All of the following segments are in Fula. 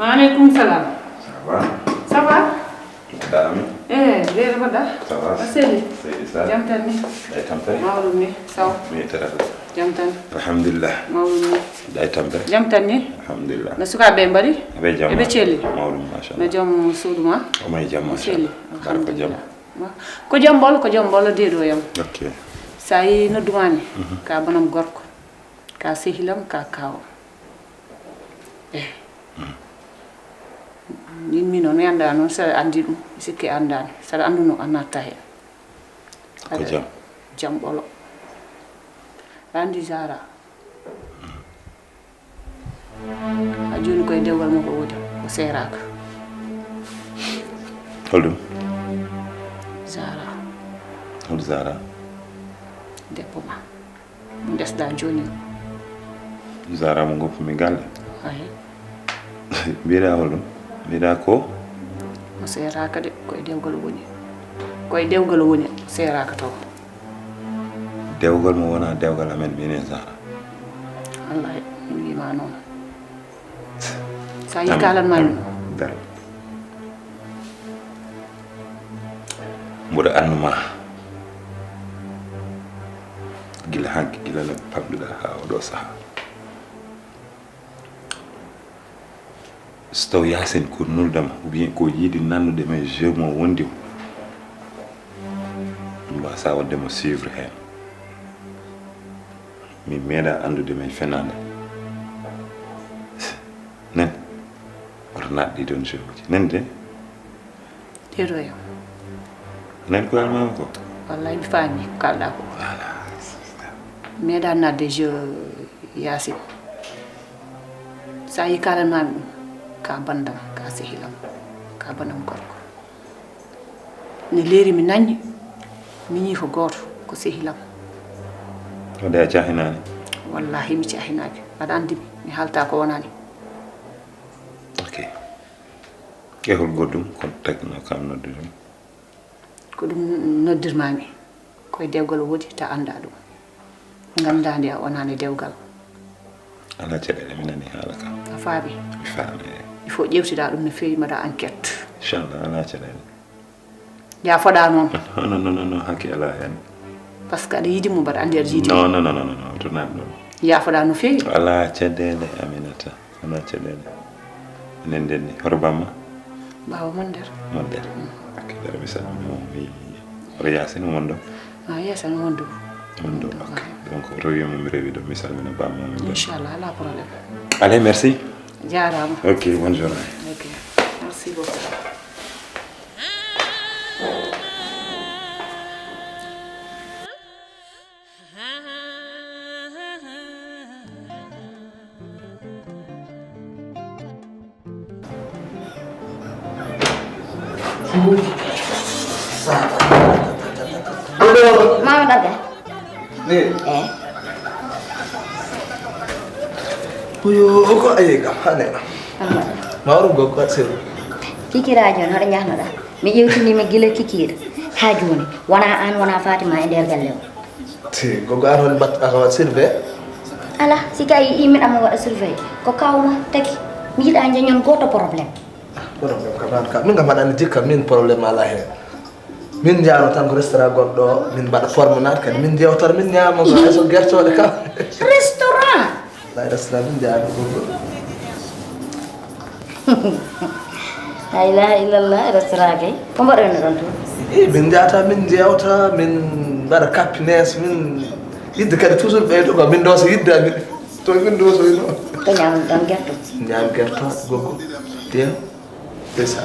Waalaikum salam. Ça va? Ça va? Dami. Lera bada. Ça va? Aseli. C'est ça. Jam tan ni. Day tampe. Mawlum ni. Saw. Mi tara. Jam tan. Alhamdulillah. Mawlum ni. Day tampe. Jam tan ni. Alhamdulillah. Na suka be mbari? Abe jam. Ebe chelli. Mawlum masha Na Allah. jam suduma. O may jam masha Chelli. Allah. Baraka jam. Ko jam bol de do yam. OK. Sai no dumani. Ka banam gorko. Ka sehilam ka kawo. Nin mi non yanda non sa andi dum sikki andani sa anduno anata he Ko jam. Jam bolo andi zara a joni koy dewgal mako wodi ko seraka Holdum. zara Hol Zara. debbo ma mo desda joni Zara mo ngop mi galle. ay Bira holdum. Bira ko mo seraka de koy dewgal woni seraka to dewgal mo wona dewgal amen mi ne Zara. wallahi mi ma non sa yikalan man Dara. Mboɗo annuma gila hanki gila no pamɗuɗa ha oɗo saaha so taw yasen ko nurdama ou bien ko yiiɗi nannude men jeu mo wondi o ɗum mbasa waddemo suivre hen min meeɗa andude men fenade nen oto natɗi ɗon jeu uji nen de dedo yam nen ko almama ko wallahi mi fami ko kalda ko meeɗa nadde jeu yasin sa yikalan mami ɗum ka bandam ka sehilam ka banam gorko ne leeri mi nañi mi ñi ko goto ko sehilam ode a cahinani wallahi mi cahinaaki aɗa andi mi halta ko wonani ok kehol goɗɗum ko tagno kam nodde ɗum ko ɗum noddirmami koye dewgal wodi ta anda ɗum gandandi a wonani dewgal ala caɗeɗe mi nani haala kam a faami mi faami il faut ƴewtida ɗum no fewi mbaɗa enquête inchallah ala caɗeɗe ya foɗa noon non hakki ala hen par ce que aɗa yiidimo mbaɗa andi aɗa yiidi non to nan ɗon ya foɗa no fewi ala caɗeɗe aminata ala caɗeɗe enen ndenni hoto bamma ɓawa mon nder mon nder ok dara mi salmimo mi oto yasin mon ɗo a yesan wondu mon ɗo ok donc oto wiyamo mi rewi ɗo mi salmina bamma min inchallah ala probléme allez merci jarama ok bonne journée ok merci beaucoup Mau daga? 네. Uyo ko ayega hane. Mawru go ko sel. Kikirajo no nyahno da. Mi yewtini mi gile kikir. Ha joni wana an wana Fatima e der galle. Ti go gar hon bat aka sirve. Ala sikay imin am wada survey. Ko kawma taki. Mi yida nyon goto problem. Problem ka min ga madani jikka min problem ala he. Min jaano tan ko restaurant goddo min bada forme nat kan min jewtor min nyamo go so gertode ka. Restaurant. La restaurant min jaano go. La ilaha illallah restaurant kay. Ko mbaɗo no don to. Min jata min jewta min bada happiness min yidde kadi toujours be do ko min do so yidda min to min do so ino. Ko nyam dan gerto. Nyam gerto gogo. Dia. Desa.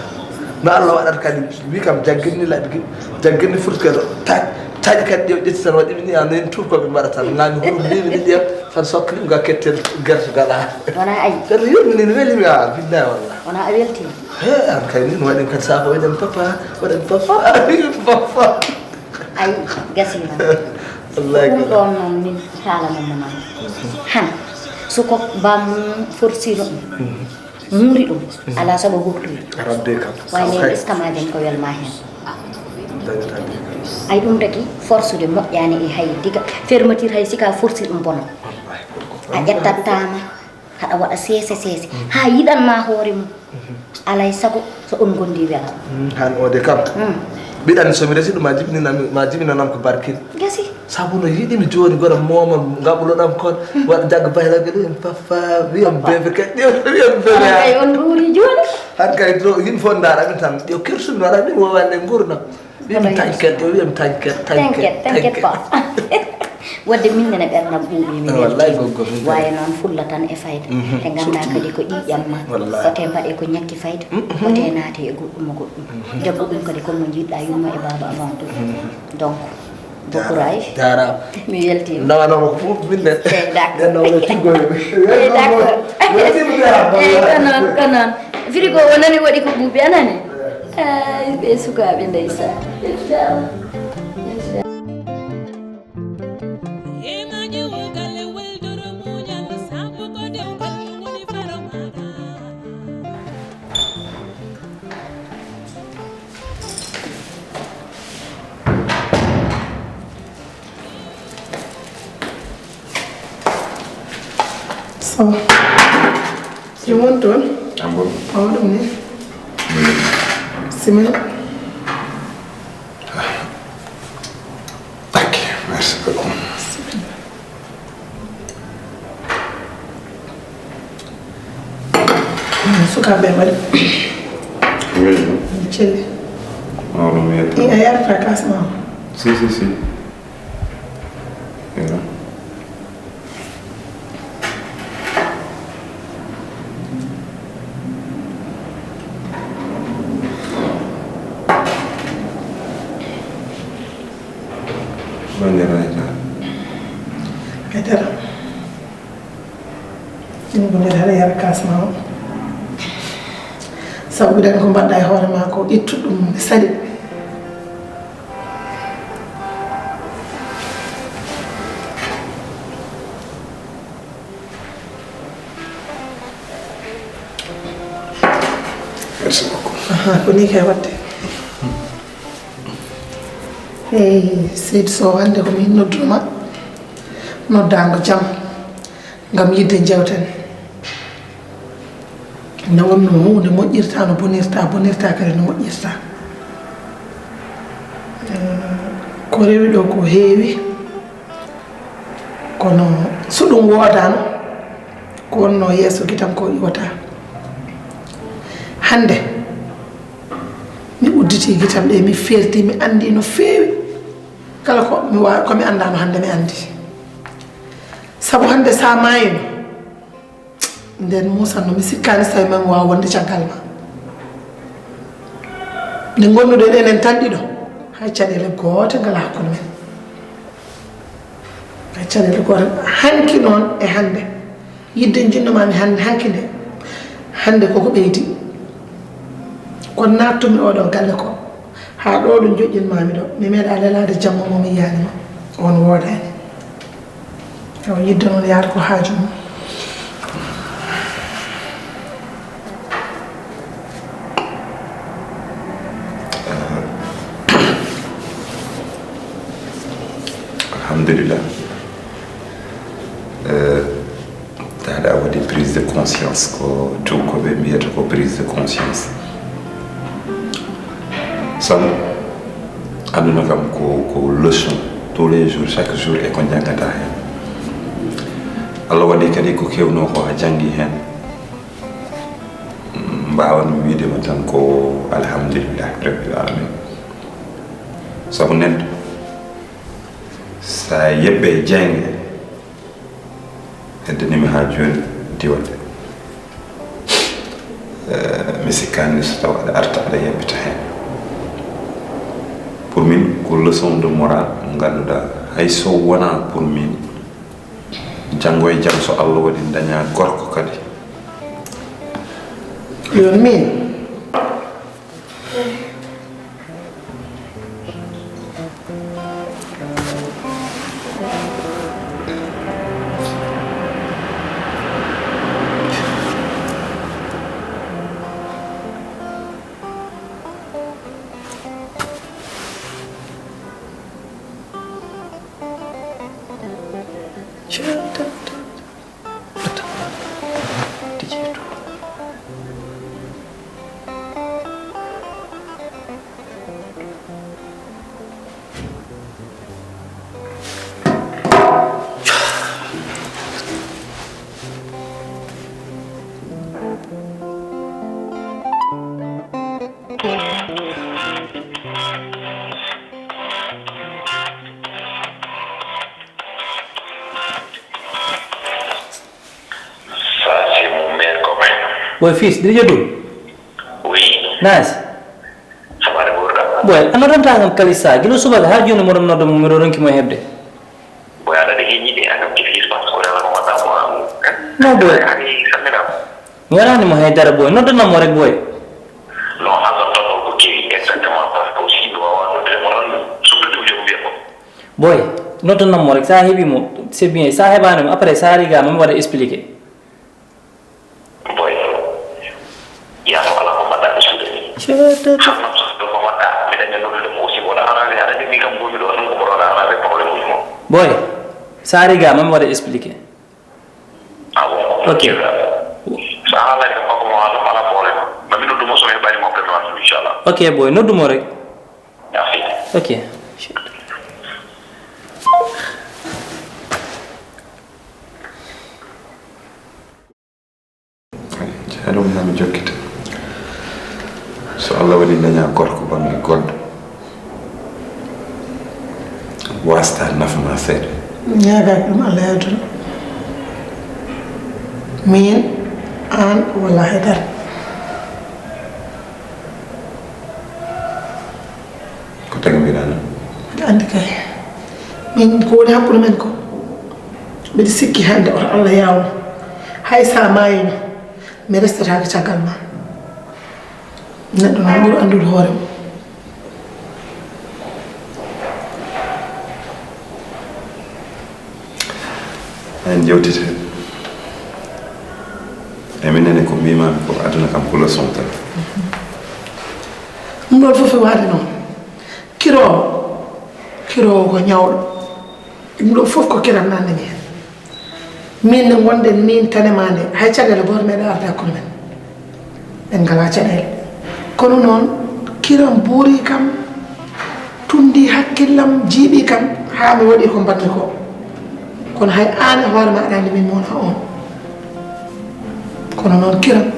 No Allah waɗata kadi wi kam jaggirni laɓi jaggirni furtkeɗo taƴi kadi ƴew ƴetti tan waɗi ni anen tout koɓe mbaɗata ngami huru mbimi ni ɗiyam tan sokka ɗum ga kettel guerte gaɗa Wona ayi. kadi yurmini no welimi a bidda walla Wona a welti. he an kay ni no waɗen kadi sako waɗen papa papa Ay gasina. wallahi Ɗum ɗon noon min haala mon man. Han soko bam forsiro. Muri ɗum ala sago hurtude rabde kam wayne iskamajen ko welma hen ay ɗum tagi force de moƴƴani e hay diga fermeture hay sika forcir ɗum bono a ƴettattama haɗa waɗa seese ha yiɗanma hoore mum alay sago so on gondi wela han ode kam biɗani somi resi ɗum ma jibinanam ko barkil gasi sabu no yiɗimi joni goɗa moma gaɓuloɗam kon waɗa jagga baylage ɗum fafa wiyam bebe kay wiyam bebe ay on ɗuuri joni han kay to yimɓe fof daraɓe tan yo kersumi waɗa min wowande gurdam wiyam tañket o wiyam tañket pa wadde min nene ɓerdam ɓuuɓi mi wallahi goggo waye noon fulla tan e fayda e ganda kadi ko ƴiƴamma ote mbaɗe ko ñakki fayda ote naate e goɗɗum o goɗɗum debbo ɗum kadi comme no jiɗɗa yumma e baba avant tout donc bon courage jarama mi weltima nawanoma ko fof minne d'accord ciggoyo ko noon frigo o nani waɗi ko ɓuuɓi anani ɓe sukaɓe ndeysan So, you want one? I'm good. Hold on, eh? Simon. Ok, merci beaucoup. Suka bebal. Oui. Chili. Oh, non, mais attends. Il y a un fracassement. Si. Yeah. Better. Ini bener ada yang kas mau. Sabu dan ko badda e hoore ma ko ittudum sadi. Merci beaucoup. Ko ni kay watte. Seydi so wande ko min nodduma noddango jam ngam yidde jewten ne wonno hunde moƴƴirta no bonirta kadi no moƴƴirta ko rewi ɗo ko heewi kono so ɗum woodano ko wonno yeeso gitam ko iwata hande mi udditi gitam ɗe mi ferti mi andi no feewi kala ko mi andano hande mi andi sabu hande sa mayino nden musanno mi sikkani so tawi mami wawa wonde caggal ma nde gonnuɗen enen tan ɗiɗo hay caɗele goote ngala hakkude men hay caɗele goote hanki noon e hande yidde jinnumami hanki nde hande koko ɓeydi kono nattumi oɗo galle ko ha ɗo ɗo joƴƴinmami ɗo mi meeɗa lelade jamma momi yiyanima on woodani o yidde noon yaata ko haaju mum alhamdulillah taɗa waɗi prise de conscience ko tukoɓe mbiyata ko prise de conscience sabu aduna kam ko leçon tous les jours chaque jour e ko jangata hen Allah waɗi kadi ko kewno ko a jangi hen mbawan widema tan ko alhamdulillah rabbil alamin sabu neɗɗo sa yebbe jangge heddanimi ha joni diwande mi sikkani so taw aɗa arta aɗa yebbita hen pour min ko leçon de morale mo ganduɗa hay so wona pour min janggo e jam so Allah waɗi daña gorko kadi yon min Boy, fils, did you do? Oui. Nice. Sabare borda. Boy, another time Kalisa, you know, so how do you know more than the Muronki my head? Boy, I don't need it. I don't give his passport. I don't want that. No, boy. I need something else. Where are my head, boy? Not the number, boy. No, I don't know. Okay, exactly. Boy, not the number. Sahibi mo, c'est bien. Sahibanum, après Sariga, on va expliquer. Boy, yeah, I'm going to Shut up. Boy, Sariga, on va expliquer. Ok. Ok, boy, no do more. Ok. I don't have a jacket. So Allah wadi nanya gorko bangi gondo. Wasta nafma sed. Nyaga dum Allah yadul. Min an wallahi dar. Ko tagi mi dana. Andi kay. Min ko woni hakkude men ko. Mbiɗa sikki hande oto Allah yawo. Hay sa mayino. Mi restata ko caggal ma. Neɗɗo noon ɓuri andude hoore mum. En jewtite eminene ko mbimami ko aduna kam ko leçon tan ɗum ɗon fof e waade noon kirowo ko ñawɗo ɗum ɗon fof ko kirannande mi hen min nde gonɗen min tanema nde hay caɗele goto meɗe arde hakkude men ɓen ngala caɗele kono noon kiram buuri kam tundi hakkillam jiiɓi kam ha mi waɗi ko mbanmi ko kono hay an e hoore ma aɗa andi min mona on kono noon kiram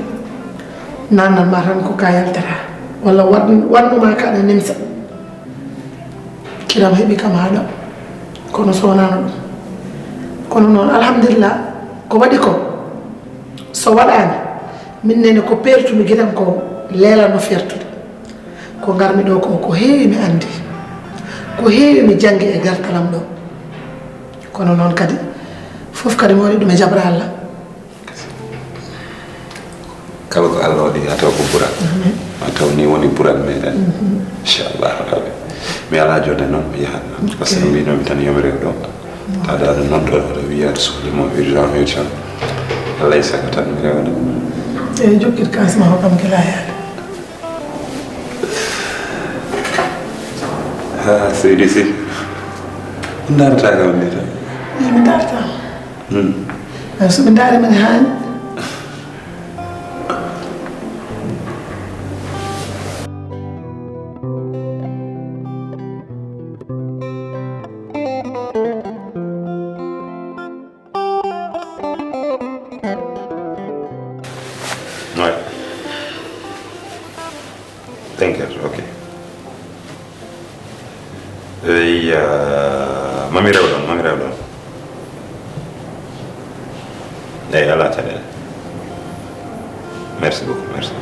nannan ma tan ko ka yaltata walla wannuma ka aɗa nimsa kiram heeɓi kam ha ɗo kono so wonano ɗum kono noon alhamdulillah ko waɗi ko so waɗani min nene ko pertumi guiɗam ko leelano fertude ko garmi ɗo ko heewi mi andi ko heewi mi janggi e gartalam ɗo kono noon kadi fof kadi mi waɗi ɗum e jaɓra Allah kala ko Allah waɗi a taw ko ɓural a taw ni woni ɓural meɗen inchallahu rabbi mi ala jonde noon mi yahat noon par ce que mbinomi tan yomi rew ɗo taade aɗa noddo aɗa wiya aɗa sohlimo urgent urgent Allah e sago tan mi rewna e jokkit kasma ho kam gila yaade ha seydi si darata kam ni tan mi darta soɓe daari men haani ouais t'inquiète ok mami rew ɗon eyi ala caɗele merci beaucoup merci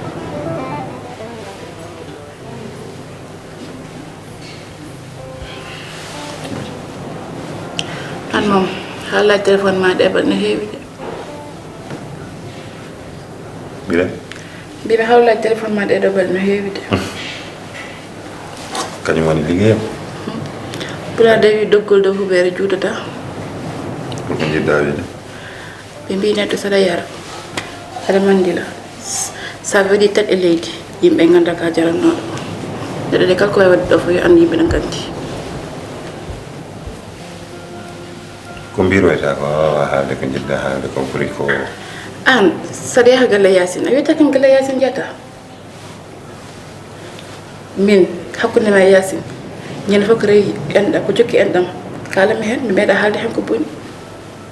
an moom haala téléphone ma ɗeɓat no heewi de mbiɗen mbiɓe hawla téléphone ma ɗeɗoɓal no heewi de kañum woni liggeyam pulaar de wi doggol dow huɓere juutata pour ko jiɗɗa wiide ɓe mbi neɗɗo saɗa yara aɗa mandila sa waɗi tat e leydi yimɓe ganda ka jarannoɗo neɗɗo de kala ko wawi wadde ɗo fo yo anda yimɓe ɗo gandi ko mbiroyta ko wawa haalde ko jiɗɗa haalde ko ɓuuri ko an saɗa yaha galle yasin a wiyata kam galle yasin jeyata min hakkude ma yasin ñande fof ko rewi enɗam ko jokki enɗam kalami hen mi meeɗa haalde hen ko boni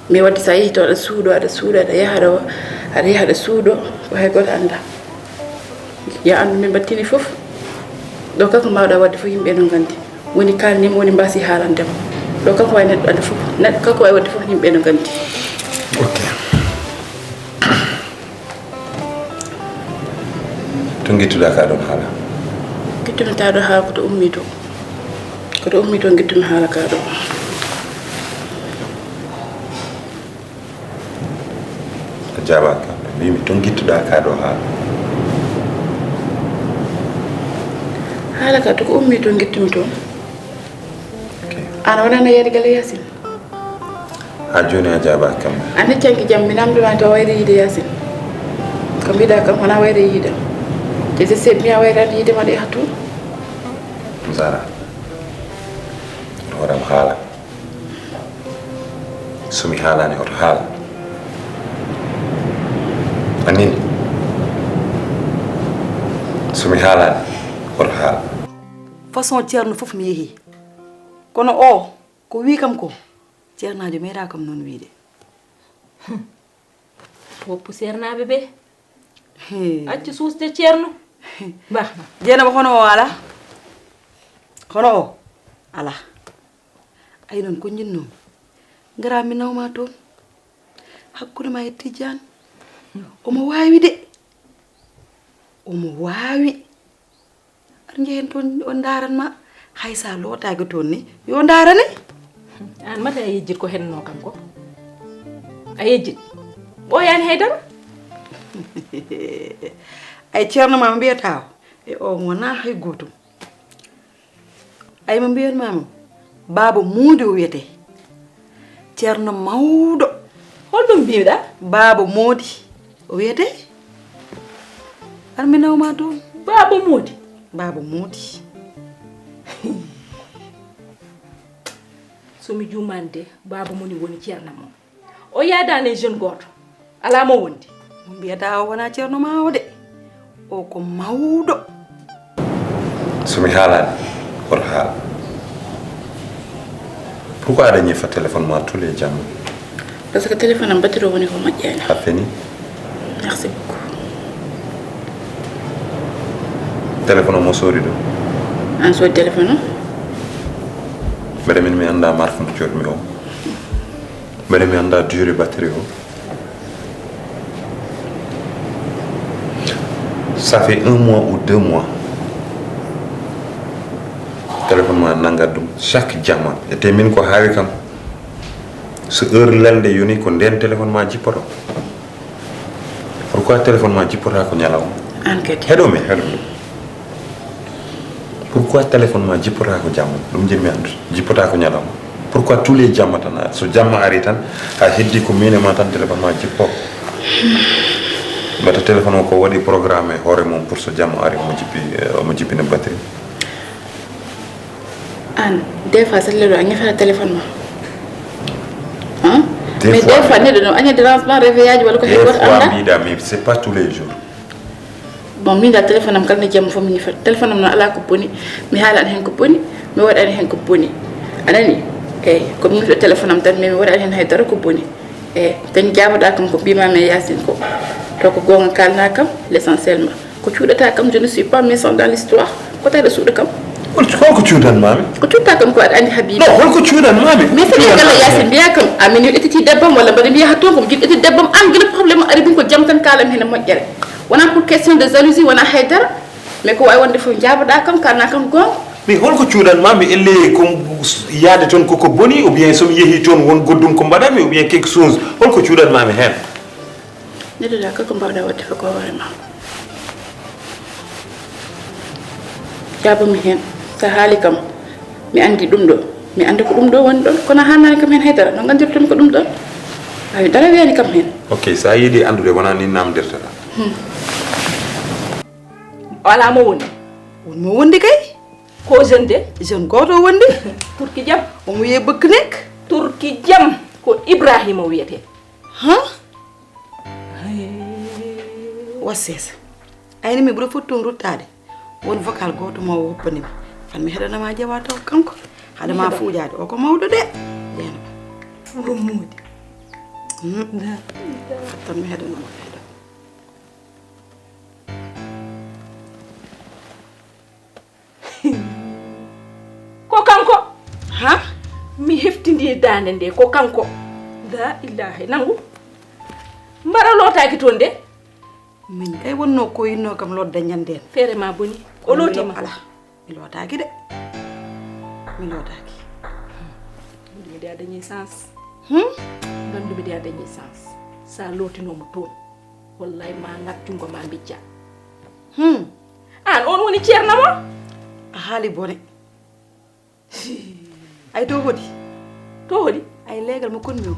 mi wadde sa yeehi to aɗa suuɗo aɗa yaha aɗa suuɗo ko hay goto anda ya andu min battini fof ɗo kanko mawɗa wadde fof yimɓe no gandi woni kalnima woni mbasi haalandema ɗo kanko wawi neɗɗo anda fof neɗɗo kanko wawi wadde fof yimɓe no gandi ok to gittuɗa ka ɗon haala gittumi ta ɗo haala koto ummi to gittumi haala ka ɗo a jaaba kam mbimi to gittuɗa ka ɗo haala ka to ko ummi to gittumi toon an wonano yeede gale yasin ha joni a jaaba kam an heccanki jam mi namdoma to wayre yiide yasin ko mbiɗa kam wona wayre yiide te se mi a wayrani yiide maɗa yaha toon Zara oɗo haala somi haalani oto haala anini somi haalani oto haala façon ceerno fof mi yeehi kono o ko wi kam ko ceernajo meeɗa kam noon wiide woppu ceernaɓe ɓe accu suusde ceerno bahna jeenama hono o ala hono o ala ay noon ko jinnomi ngara mi nawma toon hakkude ma e Tidiane omo wawi de omo wawi aɗa jehen toon o daranma hay sa lootaki toon ni yo darane an mata a yejjit ko henno kam ko a yejjit ɓoyani haydara ay ceerno mama mbiyata e o wona hay gotum ay mo mbiyanmama baaba muudi o wiyete ceerno mawɗo holɗum mbiɗa baaba moodi o wiyete ar mi nawma toon baaba moodi somi jumande baaba moni woni ceerno mo o yaadani jeune goto ala mo wondi mo mbiyata o wona ceerno ma o de o ko mawɗo somi haalani oto haala pourquoi aɗa ñifa téléphone ma tous les jamma parce que téléphone am batterie woni ko moƴƴani ha fini merci beaucoup téléphone o mo soori ɗo an soodi téléphone o mbeɗa min mi anda marque mo joɗmi o mbeɗa mi anda durée batterie o ça fait 1 mois ou 2 mois téléphone ma nangat ɗum chaque jamma ete min ko haawi kam so heure lelde yoni ko nden téléphone ma jippoto pourquoi téléphone ma jippota ko ñalawma an kadi heɗomi pourquoi téléphone ma jippota ko jamma ɗum jinmi andu jippota ko ñalawma pourquoi tous les jamma tan so jamma ari tan ha heddi ko mine ma tan téléphone ma jippo mbata téléphone o ko waɗi programme e hoore mum pour so jamma ari omo jippina batterie an des fois salle ɗo a ñafata téléphone ma mais des fois neɗɗo no aña dérangement réveil aji walla ko hay goto anda mbiɗa mais c'est pas tous les jours bon min dal téléphone am kala nde jamma fof mi ñifata téléphone am noon ala ko boni mi haalani hen ko boni mi waɗani hen ko boni anani eyyi komi ñifɗo téléphone am tan mais mi waɗani hen haydara ko boni eyyi tan jamoɗa kam ko mbimami e Yacine ko to ko gonga kalna kam l' essentiel ma ko cuuɗata kam je ne suis pas méchant dans l'histoire ko tawi ɗo suuɗo kam holko cuudanmami ko cuuɗta kam ko aɗa andi Habiba non holko cuudanmami mais foti gala Yacine mbiya kam amin yo ƴettiti debbam walla mbaɗa mbiya ha toon komi jiɗɗiti debbam an guila probléme ari ɗum ko jaam tan kalam hen e moƴƴere wona pour question de jalousie wona haydara mais ko wawi wonde fof jaboɗa kam kalna kam gonga mais holko cuudanmami elle ko yaade toon koko boni ou bien somi yeehi toon won goddum ko mbaɗanmi ou bien quelque chose holko cuudanmami hen neɗɗoɗa kako mbawɗa wadde fo ko hoorema jabomi hen sa haali kam mi andi ɗum ɗo mi andi ko ɗum ɗo woni ɗon kono hannani kam hen haydara no gandirtomi ko ɗum ɗon awi dara wiyani kam hen ok sa yiiɗi andude wona ni namdirtoɗa ala mo wondi wonmo wondi kay ko jeune de jeune goto o wondi turki jam omo wiye bëkk nek turki jam ko Ibrahima wiyete wassesa ayni mi ɓuura foti toon ruttade won vocal goto ma woppanimi fan mi heɗanama jeewa taw kanko haɗama fuujade o ko mawɗo de ƴeenama o muudi tan mi heɗanama heɗo ko kanko ha mi heftindi dande nde ko kanko la ilaha nangu mbara lotaki toon de min kay wonno ko yinno kam lodda ñanden feere ma boni o lootima ala mi lotaki de mi lotaki mi de dañi sens ganduɓe de dañi sens sa lootinomo toon wallahi ma ŋaccungo ma bijja an on woni ceernamo a haali bone ay to hoɗi ay leegal mo konmi o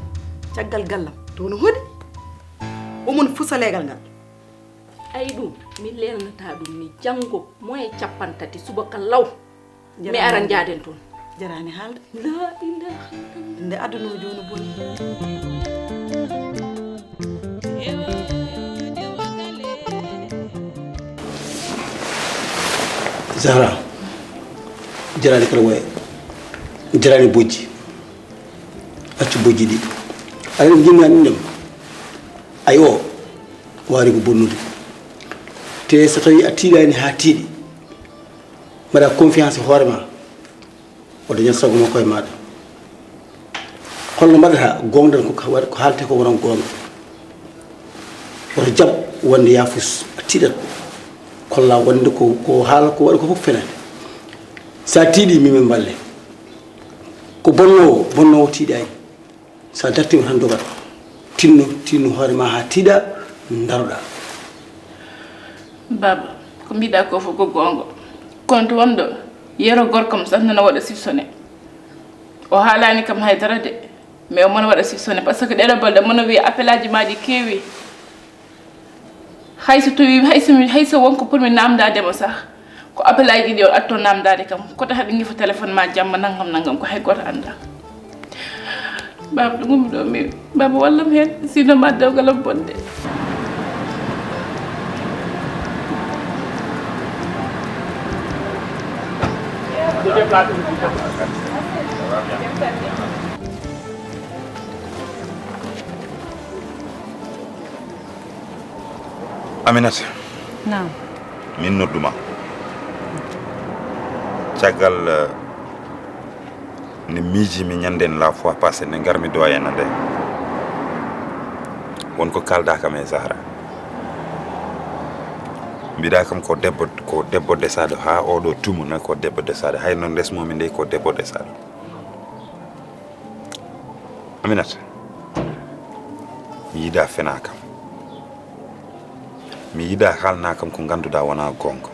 caggal gallam to no hoɗi omon fusa leegal ngal ay ɗum mi lelnata ɗum ni janggo moye 50 subaka law mi aran jaaden toon jarani haalde la ilaha illallah nde aduna o joni boni Zahra jarani kala woye jarani bojji accu bojji ɗi aɗa ɗum jinnani ɗum ay o wari ko bonnude te so tawi a tiiɗani ha tiiɗi mbaɗa confiance e hoore ma o dañat sago makko e maɗa holno mbaɗata gongdan ko haalte ko wonan gonga woto jaab wonde yafus a tiiɗat kolla wonde ko haala ko waɗa ko fof fenani sa tiiɗi mimin balle ko bonnowo tiiɗani sa dartima tan dogat tinno hoore ma ha tiiɗa daroɗa baba ko mbiɗa ko fof ko gonga kono to wonɗo yero gorko mo sax nana waɗa sifsone o haalani kam haydara de mais omona waɗa sifsone par ce que ɗeɗo balɗe mono wiya appel aji maɗi keewi hayso tawi hayso wonko pour mi namdademo sah ko appel aji ɗi o atto namdade kam koto haɗa gifa téléphone ma jamma naggam ko hay goto anda baba ɗo gummi ɗo mi baba wallam hen sino ma dewgalam bonde Aminata naam min nodduma caggal ne miijimi ñanden la fois passé ne garmi doyena nde wonko kalda kam e Zahra mbiɗa kam ko debbo desade ha oɗo tumuna ko debbo desade hay noon resmomi nde ko debbo desade Aminata mi yiɗa fena kam mi yiɗa haalna kam ko ganduɗa wona gonga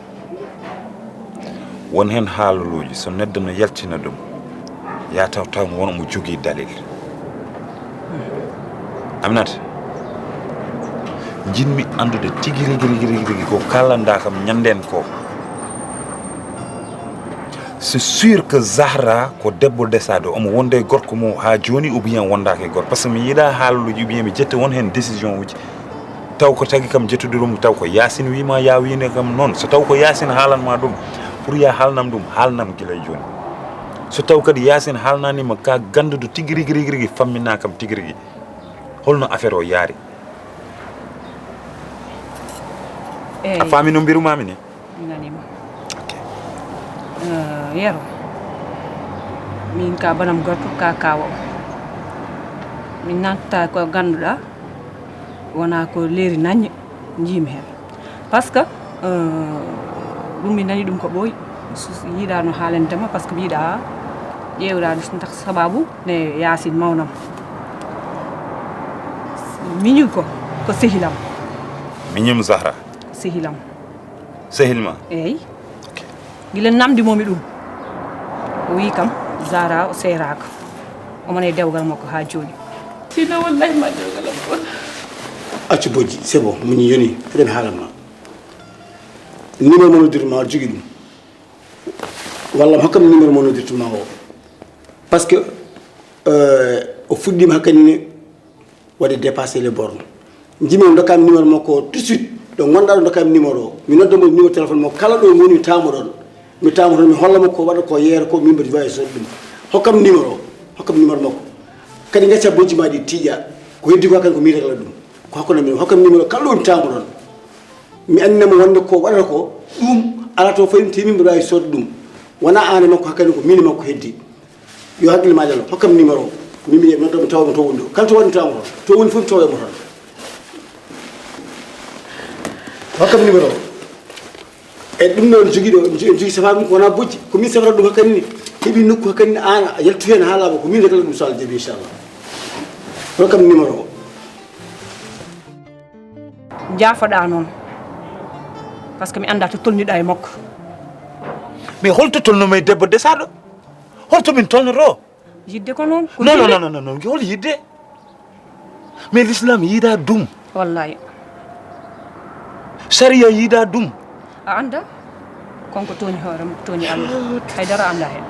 won hen haaluluji so neddo no yaltina ɗum ya taw won mo jogui dalil Aminata jinmi andude tigi rigi ko kalanda kam ñanden ko c'est sûr que Zahra ko debbo desade omo wonde gorko mo ha joni ou bien wondake gorko par ce que mi yiɗa haaluluji ou bien mi jetta won hen décision uji taw ko tagi kam jettude ɗum taw ko Yasine wima ya wine kam noon so taw ko Yasine haalanma ɗum pour ya haalnam ɗum haalnam gila e joni so taw kadi Yasine haalnanima ka gandudo tigi rigi fammina kam tigi rigi holno affaire o yaari a faami no mbirumami ni minanima yero min ka banam gorko ka kawo min nanta ko ganduɗa wona ko leeri naññe jiimi hen par ce que ɗum mi nani ɗum ko ɓooyi yiiɗa no haalantema par ce que mbiɗa ƴewrade tak sababu ne Yasine mawnam miñum ko sehilam miñum Zahra sehilam sehilma eyyi gila namdimomi ɗum o wi kam Zahra o seeraka omone dewgal makko ha joni sino wallahi ma dewgalam bon accu bojji c'est bon muñi yoni eɗen haalanma numéro mo noddirtuma aɗa jogui ɗum walla hokkam numéro mo noddirtuma o par ce que o fuɗɗima hakkadine waɗi dépassé les bornes jimi o dokkami numéro makko tout de suite ɗo gonɗa ɗo dokkami numéro o mi noddamo numéro téléphone makko kala ɗo goni mi tamoɗon mi holla makko waɗa ko yeera ko min mbaɗi voyage ɗum hokkam numéro makko kadi gacca bojji ma ɗi tiiƴa ko heddi ko kadi ko miitakala ɗum ko hakkude min hokkam numéro kala ɗo mi tamoɗon mi andinamo wonde ko waɗata ko ɗum ala to fayi temi mbiɗa wawi sodde ɗum wona ane makko hakkadi ko mini makko heddi yo haqqille ma jallo hokkam numéro o min mi noddamo tawamo to woni ɗo kala to waɗi tawamo toon to woni fof tawemo toon hokkam numéro e ɗum noon jogui safa wona bojji ko min safata ɗum hakkandi ni heeɓi nokku hakkandi an a yaltu hen haalama ko min rekla ɗum so Allah jaaɓi inchallah hokkam numéro o jaafoɗa noon par ce que mi anda to tolniɗa e makko mais holto tolnoma e debbo desaɗo holto min tolnoto yidde ko noon non hol yidde mais l'islam yiida dum wallahi sharia yiida dum a anda konko tooñi hoorem tooñi Allah haydara anda hen